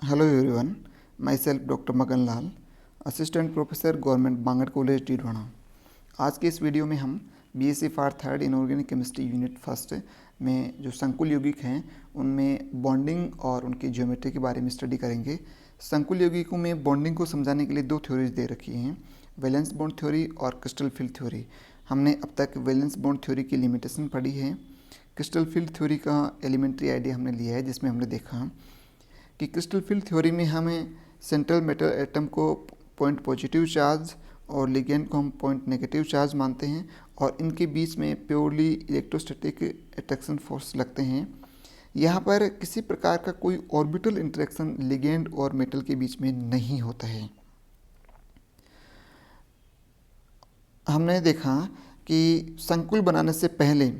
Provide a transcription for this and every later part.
Hello everyone, myself doctor Magan Lal, assistant professor government Bangar college Didwana. आज के इस वीडियो में हम BSc for third inorganic chemistry unit first में जो संकुल यौगिक हैं उनमें बॉन्डिंग और उनकी ज्योमेट्री के बारे में स्टडी करेंगे। संकुल यौगिकों में बॉन्डिंग को समझाने के लिए दो थ्योरीज दे रखी हैं, वैलेंस बॉन्ड थ्योरी और क्रिस्टल फील्ड थ्योरी। हमने अब तक वैलेंस बॉन्ड थ्योरी की लिमिटेशन पढ़ी है। क्रिस्टल फील्ड थ्योरी का एलिमेंट्री आइडिया हमने लिया है, जिसमें हमने देखा कि क्रिस्टल फील्ड थ्योरी में हमें सेंट्रल मेटल एटम को पॉइंट पॉजिटिव चार्ज और लिगेंड को हम पॉइंट नेगेटिव चार्ज मानते हैं और इनके बीच में प्योरली इलेक्ट्रोस्टैटिक अट्रैक्शन फोर्स लगते हैं। यहाँ पर किसी प्रकार का कोई ऑर्बिटल इंटरेक्शन लिगेंड और मेटल के बीच में नहीं होता है। हमने देखा कि संकुल बनाने से पहले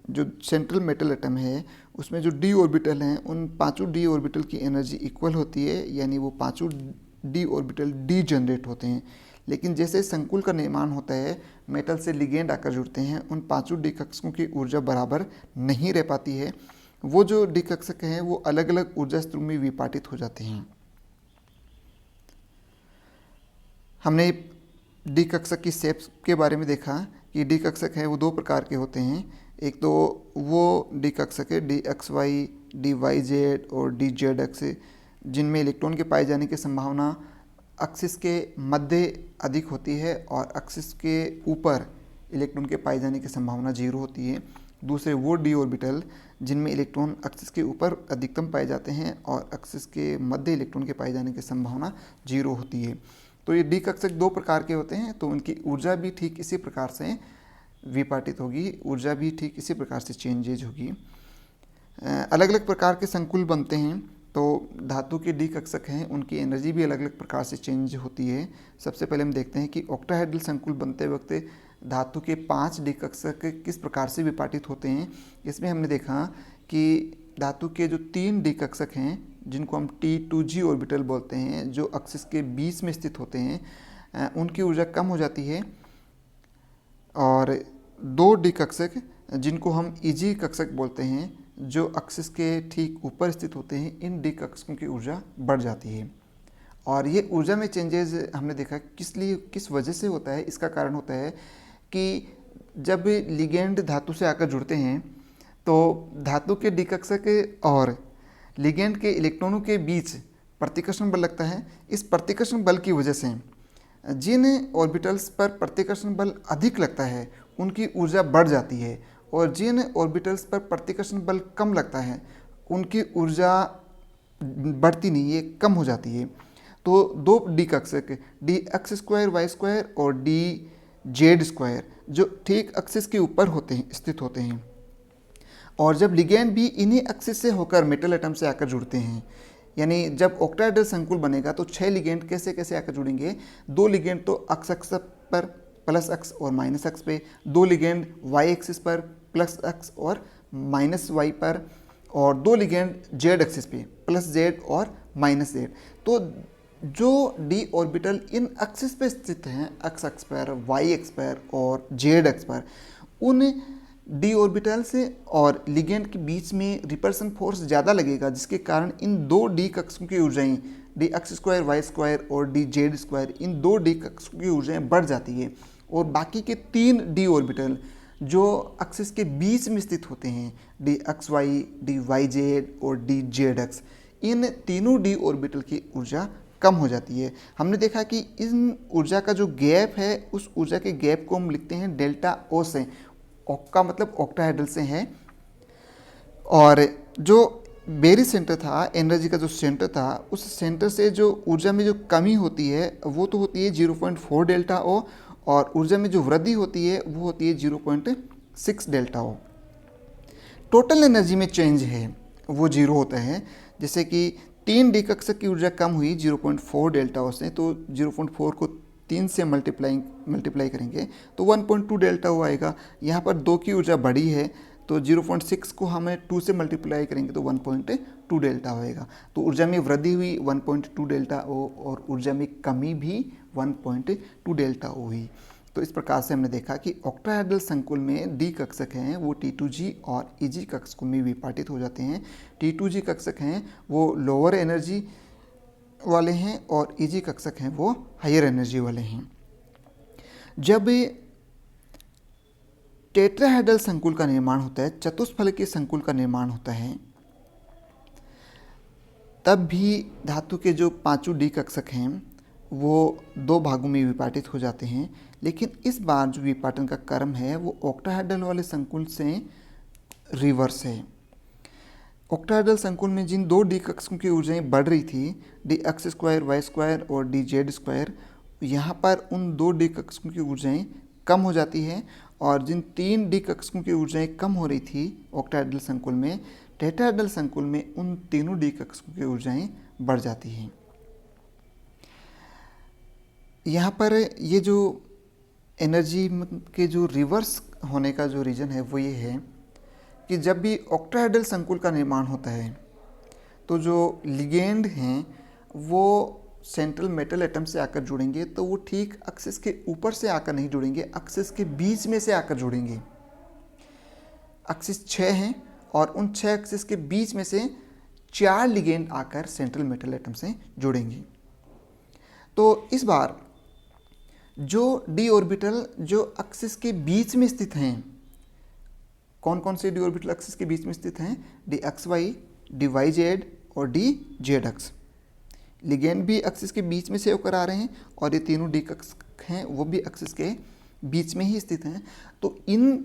जो सेंट्रल मेटल एटम है उसमें जो डी ऑर्बिटल हैं उन पांचों डी ऑर्बिटल की एनर्जी इक्वल होती है, यानी वो पांचों डी ऑर्बिटल डी जनरेट होते हैं। लेकिन जैसे संकुल का निर्माण होता है, मेटल से लिगेंड आकर जुड़ते हैं, उन पांचों डी कक्षकों की ऊर्जा बराबर नहीं रह पाती है। वो जो डी कक्षक हैं वो अलग अलग ऊर्जा स्तरों में विपाटित हो जाते हैं। हमने डी कक्षक की शेप्स के बारे में देखा कि डी कक्षक हैं वो दो प्रकार के होते हैं। एक तो वो डी कक्षक है D X Y, D Y Z और डी जेड एक्स, जिनमें इलेक्ट्रॉन के पाए जाने की संभावना एक्सिस के मध्य अधिक होती है और एक्सिस के ऊपर इलेक्ट्रॉन के पाए जाने की संभावना जीरो होती है। दूसरे वो डी ऑर्बिटल जिनमें इलेक्ट्रॉन एक्सिस के ऊपर अधिकतम पाए जाते हैं और एक्सिस के मध्य इलेक्ट्रॉन के पाए जाने की संभावना जीरो होती है। तो ये डी कक्षक दो प्रकार के होते हैं, तो उनकी ऊर्जा भी ठीक इसी प्रकार से विपाटित होगी, ऊर्जा भी ठीक इसी प्रकार से चेंजेज होगी। अलग अलग प्रकार के संकुल बनते हैं, तो धातु के डी कक्षक हैं उनकी एनर्जी भी अलग अलग प्रकार से चेंज होती है। सबसे पहले हम देखते हैं कि ऑक्टाहेड्रल संकुल बनते वक्त धातु के 5 डी कक्षक किस प्रकार से विपाटित होते हैं। इसमें हमने देखा कि धातु के जो 3 डी कक्षक हैं जिनको हम T2G ऑर्बिटल बोलते हैं, जो एक्सिस के बीच में स्थित होते हैं, उनकी ऊर्जा कम हो जाती है। और 2 डी कक्षक जिनको हम EG कक्षक बोलते हैं, जो एक्सिस के ठीक ऊपर स्थित होते हैं, इन डी कक्षकों की ऊर्जा बढ़ जाती है। और ये ऊर्जा में चेंजेस हमने देखा किस वजह से होता है। इसका कारण होता है कि जब लिगेंड धातु से आकर जुड़ते हैं तो धातु के डी कक्षक और लिगेंड के इलेक्ट्रॉनों के बीच प्रतिकर्षण बल लगता है। इस प्रतिकर्षण बल की वजह से जिन ऑर्बिटल्स पर प्रतिकर्षण बल अधिक लगता है उनकी ऊर्जा बढ़ जाती है और जिन ऑर्बिटल्स पर प्रतिकर्षण बल कम लगता है उनकी ऊर्जा बढ़ती नहीं है, कम हो जाती है। तो 2 डी कक्षक D X square Y square और डी जेड स्क्वायर जो ठीक एक्सिस के ऊपर होते हैं, स्थित होते हैं, और जब लिगेंड भी इन्हीं एक्सिस से होकर मेटल एटम से आकर जुड़ते हैं, यानी जब ऑक्टाहेड्रल संकुल बनेगा तो 6 लिगेंड कैसे कैसे आकर जुड़ेंगे। 2 लिगेंड तो एक्स एक्स पर प्लस एक्स और माइनस एक्स पे, 2 लिगेंड वाई एक्सिस पर प्लस एक्स और माइनस वाई पर, और 2 लिगेंड जेड एक्सिस पे प्लस जेड और माइनस जेड। तो जो डी ऑर्बिटल इन एक्सिस पे स्थित हैं, एक्स एक्स पर, वाई एक्स पर और जेड एक्स पर, उन डी ऑर्बिटल से और लिगेंड के बीच में रिपल्सन फोर्स ज़्यादा लगेगा, जिसके कारण इन 2 डी कक्षकों की ऊर्जाएं D X square Y square और डी जेड स्क्वायर, इन 2 डी कक्षकों की ऊर्जाएं बढ़ जाती है। और बाकी के 3 डी ऑर्बिटल जो एक्सिस के बीच में स्थित होते हैं, D X Y, D Y Z और डी जेड एक्स, इन तीनों डी ऑर्बिटल की ऊर्जा कम हो जाती है। हमने देखा कि इन ऊर्जा का जो गैप है, उस ऊर्जा के गैप को हम लिखते हैं डेल्टा ओ से। का मतलब ऑक्टाहेड्रल से है। और जो बेरी सेंटर था, एनर्जी का जो सेंटर था, उस सेंटर से जो ऊर्जा में जो कमी होती है वो तो होती है 0.4 डेल्टा ओ, और ऊर्जा में जो वृद्धि होती है वो होती है 0.6 डेल्टा ओ। टोटल एनर्जी में चेंज है वो जीरो होता है। जैसे कि 3 डी कक्षक की ऊर्जा कम हुई 0.4 डेल्टा ओ से, तो 0.4 को 3 से मल्टीप्लाई करेंगे तो 1.2 डेल्टा ओ आएगा। यहाँ पर 2 की ऊर्जा बढ़ी है तो 0.6 को हमें 2 से मल्टीप्लाई करेंगे तो 1.2 डेल्टा होएगा। तो ऊर्जा में वृद्धि हुई 1.2 डेल्टा ओ और ऊर्जा में कमी भी 1.2 डेल्टा ओ हुई। तो इस प्रकार से हमने देखा कि ऑक्टाहेड्रल संकुल में डी कक्षक हैं वो T2G और EG कक्षकों में विभाजित हो जाते हैं। T2G कक्षक हैं वो लोअर एनर्जी वाले हैं और ईजी कक्षक हैं वो हायर एनर्जी वाले हैं। जब टेट्राहेड्रल संकुल का निर्माण होता है, चतुष्फलकीय संकुल का निर्माण होता है, तब भी धातु के जो पांचों डी कक्षक हैं वो दो भागों में विभाजित हो जाते हैं। लेकिन इस बार जो विपाटन का क्रम है वो ऑक्टाहेड्रल वाले संकुल से रिवर्स है। ऑक्टाहेड्रल संकुल में जिन दो डी कक्षकों की ऊर्जाएं बढ़ रही थी, D X square Y square और डी जेड स्क्वायर, यहाँ पर उन दो डी कक्षकों की ऊर्जाएं कम हो जाती है और जिन तीन डी कक्षकों की ऊर्जाएं कम हो रही थी ऑक्टाहेड्रल संकुल में, टेट्राहेड्रल संकुल में उन तीनों डी कक्षकों की ऊर्जाएं बढ़ जाती हैं। यहाँ पर ये जो एनर्जी के जो रिवर्स होने का जो रीज़न है वो ये है कि जब भी ऑक्टाहेड्रल संकुल का निर्माण होता है तो जो लिगेंड हैं वो सेंट्रल मेटल एटम से आकर जुड़ेंगे, तो वो ठीक एक्सिस के ऊपर से आकर नहीं जुड़ेंगे, एक्सिस के बीच में से आकर जुड़ेंगे। एक्सिस 6 हैं और उन 6 एक्सिस के बीच में से 4 लिगेंड आकर सेंट्रल मेटल एटम से जुड़ेंगे। तो इस बार जो डी ऑर्बिटल जो एक्सिस के बीच में स्थित हैं, कौन कौन से डी ऑर्बिटल एक्सिस के बीच में स्थित हैं? D X Y, D Y Z और डी जेड एक्स। लिगेंड भी एक्सिस के बीच में से होकर आ रहे हैं और ये तीनों डी कक्षक हैं वो भी एक्सिस के बीच में ही स्थित हैं। तो इन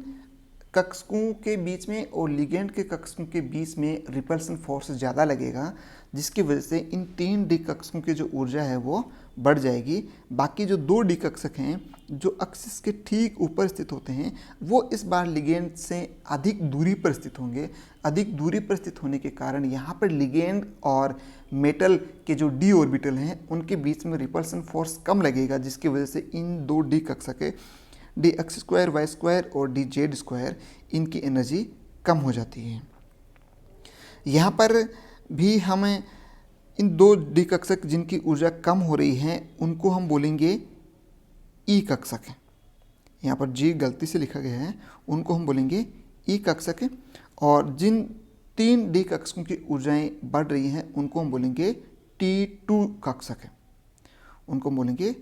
कक्षकों के बीच में और लिगेंड के कक्षकों के बीच में रिपल्सन फोर्स ज़्यादा लगेगा, जिसकी वजह से इन तीन डी कक्षकों की जो ऊर्जा है वो बढ़ जाएगी। बाकी जो दो डी कक्षक हैं जो एक्सिस के ठीक ऊपर स्थित होते हैं वो इस बार लिगेंड से अधिक दूरी पर स्थित होंगे। अधिक दूरी पर स्थित होने के कारण यहाँ पर लिगेंड और मेटल के जो डी ऑर्बिटल हैं उनके बीच में रिपल्सन फोर्स कम लगेगा, जिसकी वजह से इन दो डी कक्षक D X square Y square और डी जेड स्क्वायर इनकी एनर्जी कम हो जाती है। यहाँ पर भी हमें इन दो डी कक्षक जिनकी ऊर्जा कम हो रही है उनको हम बोलेंगे ई कक्षक है। यहाँ पर जी गलती से लिखा गया है, उनको हम बोलेंगे ई कक्षक है। और जिन तीन डी कक्षकों की ऊर्जाएं बढ़ रही हैं उनको हम बोलेंगे T2 कक्षक है, उनको हम बोलेंगे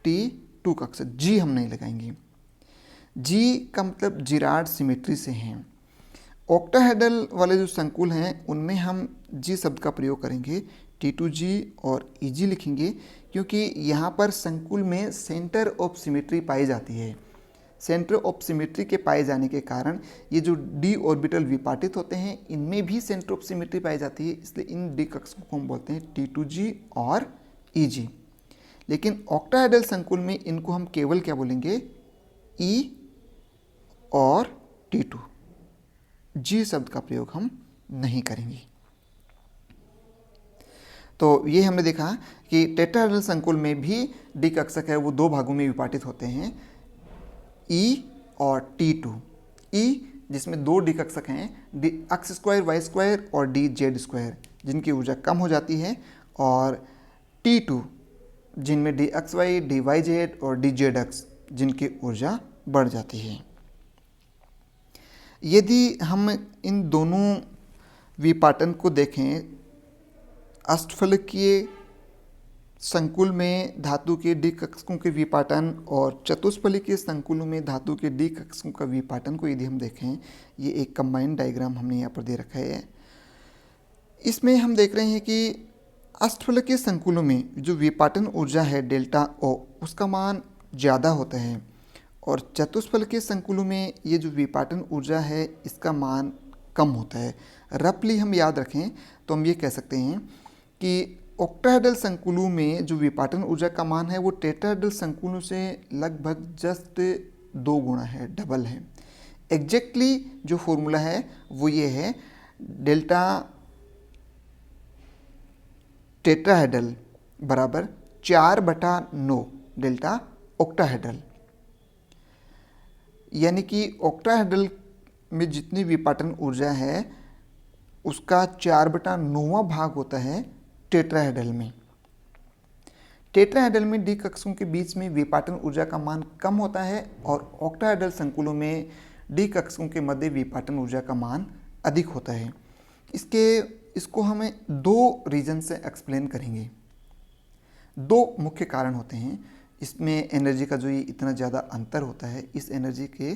T2 कक्षक। जी हम नहीं लगाएंगे। जी का मतलब जिराड सिमेट्री से हैं। ऑक्टाहेड्रल वाले जो संकुल हैं उनमें हम जी शब्द का प्रयोग करेंगे, T2G और EG लिखेंगे, क्योंकि यहाँ पर संकुल में सेंटर ऑफ सिमेट्री पाई जाती है। सेंटर ऑफ सिमेट्री के पाए जाने के कारण ये जो डी ऑर्बिटल विपाटित होते हैं इनमें भी सेंटर ऑफ सिमेट्री पाई जाती है, इसलिए इन डी कक्षकों को हम बोलते हैं T2G और EG। लेकिन ऑक्टाहेड्रल संकुल में इनको हम केवल क्या बोलेंगे? E और T2। जी शब्द का प्रयोग हम नहीं करेंगे। तो ये हमने देखा कि टेट्राहेड्रल संकुल में भी डी कक्षक है वो दो भागों में विभाजित होते हैं, E और T2। E जिसमें दो डी कक्षक हैं, D X square Y square और डी जेड स्क्वायर, जिनकी ऊर्जा कम हो जाती है, और T2 जिनमें D X Y, D Y Z और डी जेड एक्स, जिनकी ऊर्जा बढ़ जाती है। यदि हम इन दोनों विपाटन को देखें, अष्टफलकीय संकुल में धातु के डी कक्षकों के विपाटन और चतुष्फलकीय संकुलों में धातु के डी कक्षकों का विपाटन को यदि हम देखें, ये एक कंबाइंड डायग्राम हमने यहाँ पर दे रखा है। इसमें हम देख रहे हैं कि अष्टफलकीय संकुलों में जो विपाटन ऊर्जा है डेल्टा ओ, उसका मान ज़्यादा होता है, और चतुष्फलकीय संकुलों में ये जो विपाटन ऊर्जा है इसका मान कम होता है। रफली हम याद रखें तो हम ये कह सकते हैं कि ऑक्टाहेड्रल संकुलों में जो विपाटन ऊर्जा का मान है वो टेट्राहेड्रल संकुलों से लगभग जस्ट 2 गुना है, डबल है। एग्जैक्टली जो फॉर्मूला है वो ये है, डेल्टा टेट्राहेड्रल बराबर 4/9 डेल्टा ऑक्टाहेड्रल, यानी कि ऑक्टाहेड्रल में जितनी विपाटन ऊर्जा है उसका 4/9 भाग होता है टेट्राहेड्रल में। टेट्राहेड्रल में डी कक्षकों के बीच में विपाटन ऊर्जा का मान कम होता है और ऑक्टाहेड्रल संकुलों में डी कक्षकों के मध्य विपाटन ऊर्जा का मान अधिक होता है। इसको हमें 2 रीजन से एक्सप्लेन करेंगे। दो मुख्य कारण होते हैं इसमें एनर्जी का जो ये इतना ज़्यादा अंतर होता है। इस एनर्जी के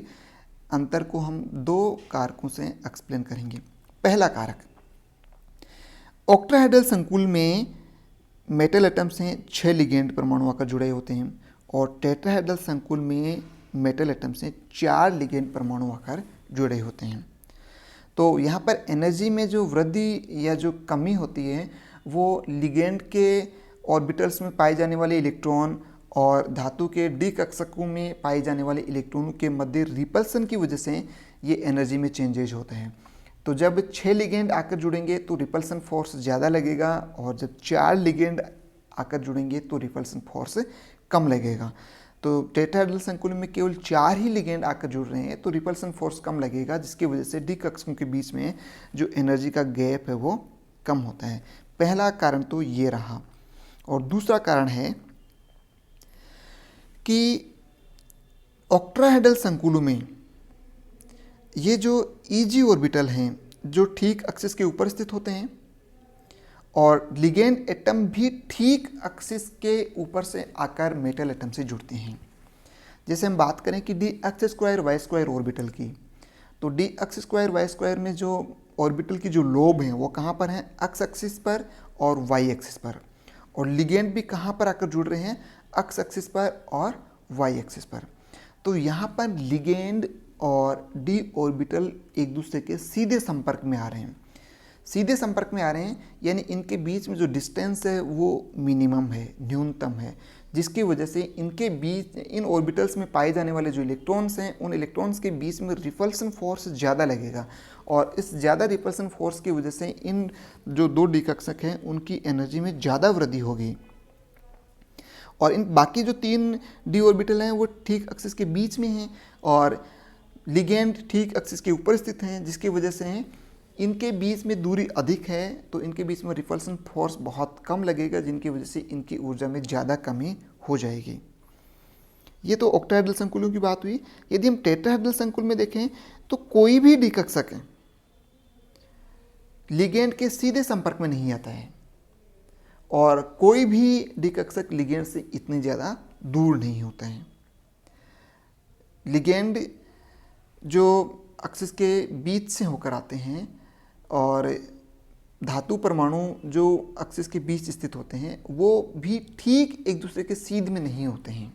अंतर को हम दो कारकों से एक्सप्लेन करेंगे। पहला कारक, ऑक्टाहेड्रल संकुल में मेटल एटम्स हैं 6 लिगेंड परमाणु आकर जुड़े होते हैं और टेट्राहेड्रल संकुल में मेटल एटम्स हैं 4 लिगेंड परमाणु आकर जुड़े होते हैं। तो यहाँ पर एनर्जी में जो वृद्धि या जो कमी होती है वो लिगेंड के ऑर्बिटल्स में पाए जाने वाले इलेक्ट्रॉन और धातु के डी कक्षकों में पाए जाने वाले इलेक्ट्रॉनों के मध्य रिपल्सन की वजह से ये एनर्जी में चेंजेज होते हैं। तो जब 6 लिगेंड आकर जुड़ेंगे तो रिपल्सन फोर्स ज़्यादा लगेगा और जब 4 लिगेंड आकर जुड़ेंगे तो रिपल्सन फोर्स कम लगेगा। तो टेट्राहेड्रल संकुल में केवल 4 ही लिगेंड आकर जुड़ रहे हैं तो रिपल्सन फोर्स कम लगेगा, जिसकी वजह से डी कक्षकों के बीच में जो एनर्जी का गैप है वो कम होता है। पहला कारण तो ये रहा। और दूसरा कारण है कि ऑक्टाहेड्रल संकुलों में ये जो ईजी ऑर्बिटल हैं जो ठीक एक्सिस के ऊपर स्थित होते हैं और लिगेंड एटम भी ठीक एक्सिस के ऊपर से आकर मेटल एटम से जुड़ते हैं। जैसे हम बात करें कि D X square Y square orbital की, तो D X square Y square में जो ऑर्बिटल की जो लोब हैं वो कहाँ पर हैं, एक्स एक्सिस पर और वाई एक्सिस पर, और लिगेंड भी कहाँ पर आकर जुड़ रहे हैं, एक्स एक्सिस पर और वाई एक्सिस पर। तो यहाँ पर लिगेंड और डी ऑर्बिटल एक दूसरे के सीधे संपर्क में आ रहे हैं, सीधे संपर्क में आ रहे हैं, यानी इनके बीच में जो डिस्टेंस है वो मिनिमम है, न्यूनतम है, जिसकी वजह से इनके बीच इन ऑर्बिटल्स में पाए जाने वाले जो इलेक्ट्रॉन्स हैं उन इलेक्ट्रॉन्स के बीच में रिपल्सन फोर्स ज़्यादा लगेगा और इस ज़्यादा रिपल्सन फोर्स की वजह से इन जो दो डी कक्षक हैं उनकी एनर्जी में ज़्यादा वृद्धि होगी। और इन बाकी जो 3 डी ऑर्बिटल हैं वो ठीक एक्सिस के बीच में हैं और लिगेंड ठीक एक्सिस के ऊपर स्थित हैं, जिसकी वजह से इनके बीच में दूरी अधिक है तो इनके बीच में रिपल्सन फोर्स बहुत कम लगेगा, जिनकी वजह से इनकी ऊर्जा में ज़्यादा कमी हो जाएगी। ये तो ऑक्टाहेड्रल संकुलों की बात हुई। यदि हम टेट्राहेड्रल संकुल में देखें तो कोई भी डी कक्षक है लिगेंड के सीधे संपर्क में नहीं आता है और कोई भी डी कक्षक लिगेंड से इतने ज़्यादा दूर नहीं होता है। लिगेंड जो एक्सिस के बीच से होकर आते हैं और धातु परमाणु जो एक्सिस के बीच स्थित होते हैं वो भी ठीक एक दूसरे के सीध में नहीं होते हैं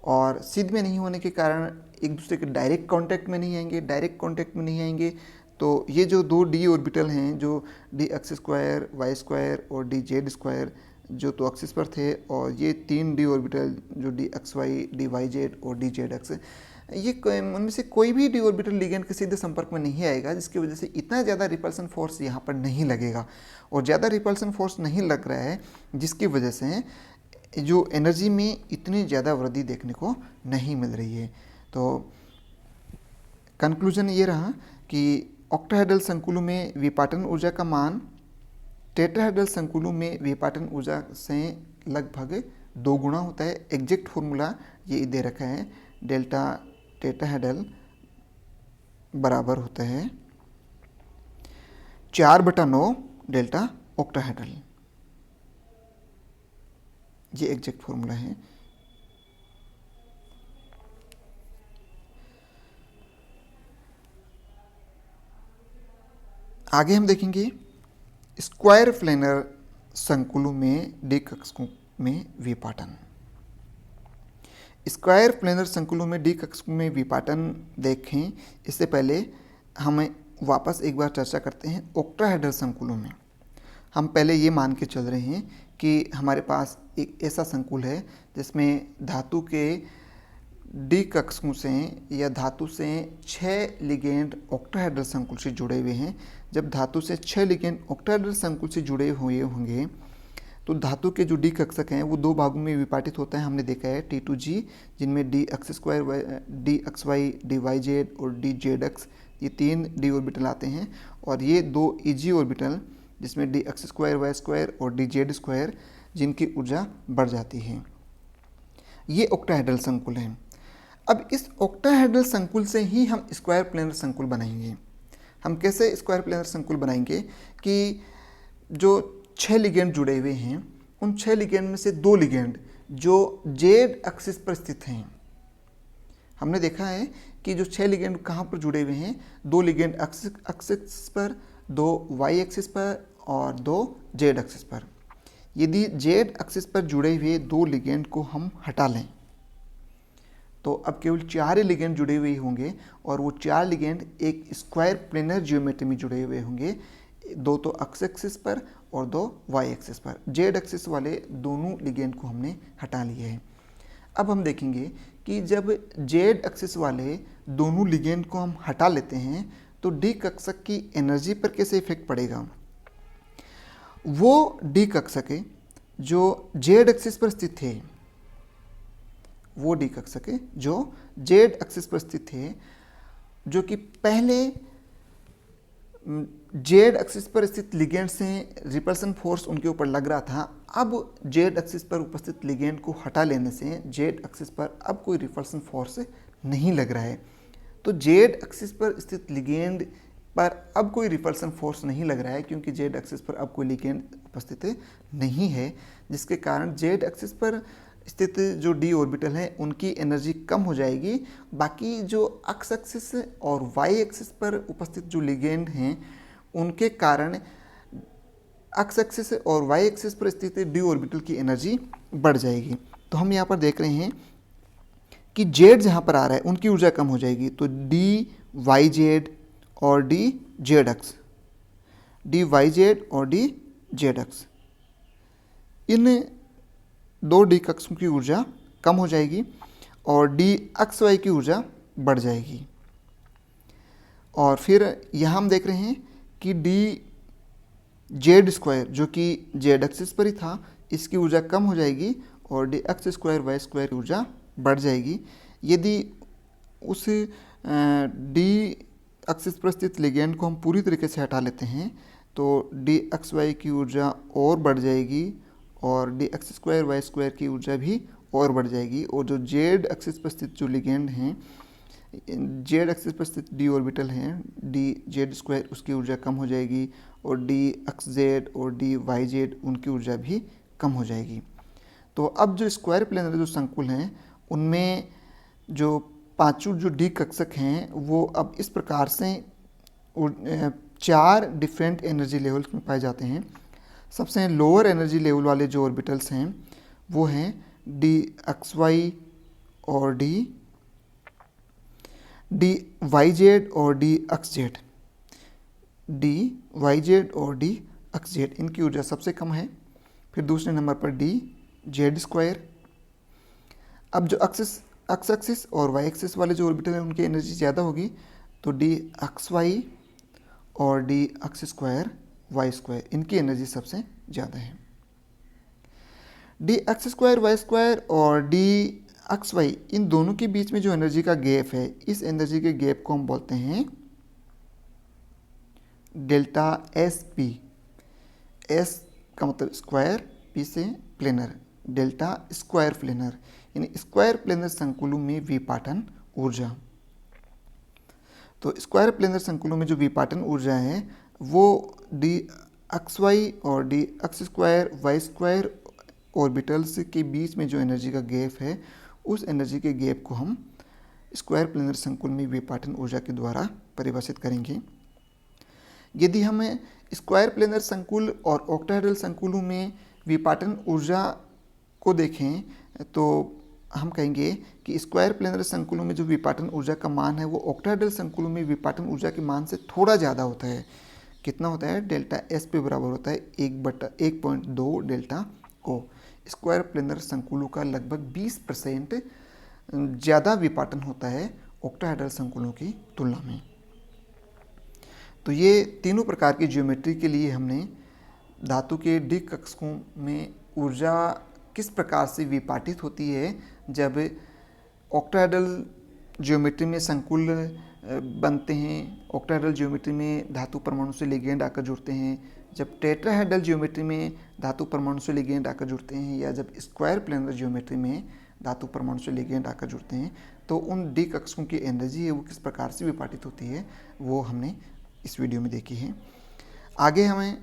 और सीध में नहीं होने के कारण एक दूसरे के डायरेक्ट कांटेक्ट में नहीं आएंगे। डायरेक्ट कांटेक्ट में नहीं आएंगे तो ये जो 2 डी ऑर्बिटल हैं जो D X square Y square और डी जेड स्क्वायर जो तो एक्सिस पर थे और ये 3 डी ऑर्बिटल जो D X Y D Y Z और डी जेड एक्स, ये उनमें से कोई भी डी ऑर्बिटल लिगेंड के सीधे संपर्क में नहीं आएगा, जिसकी वजह से इतना ज़्यादा रिपल्सन फोर्स यहाँ पर नहीं लगेगा। और ज़्यादा रिपल्सन फोर्स नहीं लग रहा है जिसकी वजह से जो एनर्जी में इतनी ज़्यादा वृद्धि देखने को नहीं मिल रही है। तो कंक्लूजन ये रहा कि ऑक्टाहेड्रल संकुलों में विपाटन ऊर्जा का मान टेट्राहेड्रल संकुलों में विपाटन ऊर्जा से लगभग 2 गुना होता है। एग्जैक्ट फॉर्मूला ये दे रखा है, डेल्टा टेट्राहेड्रल बराबर होता है 4/9 डेल्टा ऑक्टाहेड्रल। ये एग्जैक्ट फॉर्मूला है। आगे हम देखेंगे स्क्वायर प्लेनर संकुलों में डी कक्षकों में विपाटन। स्क्वायर प्लेनर संकुलों में डी कक्षकों में विपाटन देखें इससे पहले हमें वापस एक बार चर्चा करते हैं ऑक्टाहेड्रल संकुलों में। हम पहले ये मान के चल रहे हैं कि हमारे पास एक ऐसा संकुल है जिसमें धातु के डी कक्षकों से या धातु से 6 लिगेंड ऑक्टाहेड्रल संकुल से जुड़े हुए हैं। जब धातु से 6 लिगेंड ऑक्टाहेड्रल संकुल से जुड़े हुए होंगे तो धातु के जो डी कक्षक हैं वो 2 भागों में विभाजित होता है। हमने देखा है T2G जिनमें D X square D X Y D Y Z और डी जेड एक्स, ये 3 डी ऑर्बिटल आते हैं और ये 2 EG ऑर्बिटल जिसमें D X square Y square और डी जेड स्क्वायर जिनकी ऊर्जा बढ़ जाती है। ये ऑक्टाहेड्रल संकुल है। अब इस ऑक्टाहेड्रल संकुल से ही हम स्क्वायर प्लेनर संकुल बनाएंगे। हम कैसे स्क्वायर प्लेनर संकुल बनाएंगे कि जो 6 लिगेंड जुड़े हुए हैं उन 6 लिगेंड में से 2 लिगेंड जो जेड एक्सिस पर स्थित हैं। हमने देखा है कि जो 6 लिगेंड कहाँ पर जुड़े हुए हैं, 2 लिगेंड एक्सिस पर, 2 वाई एक्सिस पर और 2 जेड एक्सिस पर। यदि जेड एक्सिस पर जुड़े हुए 2 लिगेंड को हम हटा लें तो अब केवल 4 ही लिगेंड जुड़े हुए होंगे और वो 4 लिगेंड एक स्क्वायर प्लेनर ज्योमेट्री में जुड़े हुए होंगे, 2 तो एक्स एक्सिस पर और 2 वाई एक्सिस पर। जेड एक्सिस वाले दोनों लिगेंड को हमने हटा लिए हैं। अब हम देखेंगे कि जब जेड एक्सिस वाले दोनों लिगेंड को हम हटा लेते हैं तो डी कक्षक की एनर्जी पर कैसे इफेक्ट पड़ेगा। वो डी कक्षक जो जेड एक्सिस पर स्थित थे, वो डी कक्षक जो जेड एक्सिस पर स्थित थे, जो कि पहले जेड एक्सिस पर स्थित लिगेंड से रिपल्सन फोर्स उनके ऊपर लग रहा था, अब जेड एक्सिस पर उपस्थित लिगेंड को हटा लेने से जेड एक्सिस पर अब कोई रिपल्सन फोर्स नहीं लग रहा है। तो जेड एक्सिस पर स्थित लिगेंड पर अब कोई रिपल्सन फोर्स नहीं लग रहा है क्योंकि जेड एक्सिस पर अब कोई लिगेंड उपस्थित नहीं है, जिसके कारण जेड एक्सिस पर स्थित जो डी ऑर्बिटल हैं उनकी एनर्जी कम हो जाएगी। बाकी जो एक्स एक्सिस और वाई एक्सिस पर उपस्थित जो लिगेंड हैं उनके कारण एक्स एक्सिस और वाई एक्सिस पर स्थित डी ऑर्बिटल की एनर्जी बढ़ जाएगी। तो हम यहाँ पर देख रहे हैं कि जेड जहाँ पर आ रहा है उनकी ऊर्जा कम हो जाएगी, तो डी वाई जेड और D Z X, D Y Z और डी जेड एक्स, इन 2 डी कक्षों की ऊर्जा कम हो जाएगी और डी एक्स वाई की ऊर्जा बढ़ जाएगी। और फिर यहाँ हम देख रहे हैं कि डी जेड स्क्वायर जो कि जेड एक्सिस पर ही था, इसकी ऊर्जा कम हो जाएगी और D X square Y square की ऊर्जा बढ़ जाएगी। यदि उस डी एक्सिस पर स्थित लिगेंड को हम पूरी तरीके से हटा लेते हैं तो डी एक्स वाई की ऊर्जा और बढ़ जाएगी और D X square Y square की ऊर्जा भी और बढ़ जाएगी। और जो जेड एक्सिस पर स्थित जो लिगेंड हैं, जेड एक्सिस पर स्थित डी ऑर्बिटल हैं, डी जेड स्क्वायर, उसकी ऊर्जा कम हो जाएगी और डी एक्स जेड और डी वाई जेड उनकी ऊर्जा भी कम हो जाएगी। तो अब जो स्क्वायर प्लेनर जो संकुल हैं उनमें जो पांचों जो डी कक्षक हैं वो अब इस प्रकार से 4 डिफरेंट एनर्जी लेवल्स में पाए जाते हैं। सबसे लोअर एनर्जी लेवल वाले जो ऑर्बिटल्स हैं वो हैं डी एक्स वाई और डी वाई जेड और D X Z, D Y Z और डी एक्स जेड, इनकी ऊर्जा सबसे कम है। फिर दूसरे नंबर पर डी जेड स्क्वायर। अब जो एक्स एक्सिस और वाई एक्सिस वाले जो ऑर्बिटल हैं उनकी एनर्जी ज़्यादा होगी, तो डी एक्स वाई और D X square Y square, इनकी एनर्जी सबसे ज़्यादा है। D X square Y square और डी एक्स वाई, इन दोनों के बीच में जो एनर्जी का गैप है, इस एनर्जी के गैप को हम बोलते हैं डेल्टा एस पी। एस का मतलब स्क्वायर, पी से प्लेनर, डेल्टा स्क्वायर प्लेनर, यानी स्क्वायर प्लेनर संकुलों में विपाटन ऊर्जा। तो स्क्वायर प्लेनर संकुलों में जो विपाटन ऊर्जा है वो डी एक्स वाई और D X square Y square orbitals के बीच में जो एनर्जी का गैप है, उस एनर्जी के गैप को हम स्क्वायर प्लेनर संकुल में विपाटन ऊर्जा के द्वारा परिभाषित करेंगे। यदि हम स्क्वायर प्लेनर संकुल और ऑक्टाहेड्रल संकुलों में विपाटन ऊर्जा को देखें तो हम कहेंगे कि स्क्वायर प्लेनर संकुलों में जो विपाटन ऊर्जा का मान है वो ऑक्टाहेड्रल संकुलों में विपाटन ऊर्जा के मान से थोड़ा ज़्यादा होता है। कितना होता है? डेल्टा एस पे बराबर होता है 1/1.2 डेल्टा ओ। स्क्वायर प्लेनर संकुलों का लगभग 20% ज़्यादा विपाटन होता है ऑक्टाहेड्रल संकुलों की तुलना में। तो ये तीनों प्रकार की ज्योमेट्री के लिए हमने धातु के डी कक्षकों में ऊर्जा किस प्रकार से विपाटित होती है जब ऑक्टाहेड्रल ज्योमेट्री में संकुल बनते हैं, ऑक्टाहेड्रल ज्योमेट्री में धातु परमाणु से लिगेंड आकर जुड़ते हैं, जब टेट्राहेड्रल ज्योमेट्री में धातु परमाणु से लिगेंड आकर जुड़ते हैं, या जब स्क्वायर प्लेनर ज्योमेट्री में धातु परमाणु से लिगेंड आकर जुड़ते हैं, तो उन डी कक्षकों की एनर्जी है वो किस प्रकार से विपाटित होती है वो हमने इस वीडियो में देखी है। आगे हमें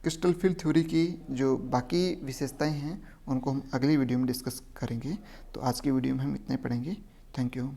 क्रिस्टल फील्ड थ्योरी की जो बाकी विशेषताएं हैं उनको हम अगली वीडियो में डिस्कस करेंगे। तो आज की वीडियो में हम इतने पढ़ेंगे। Thank you.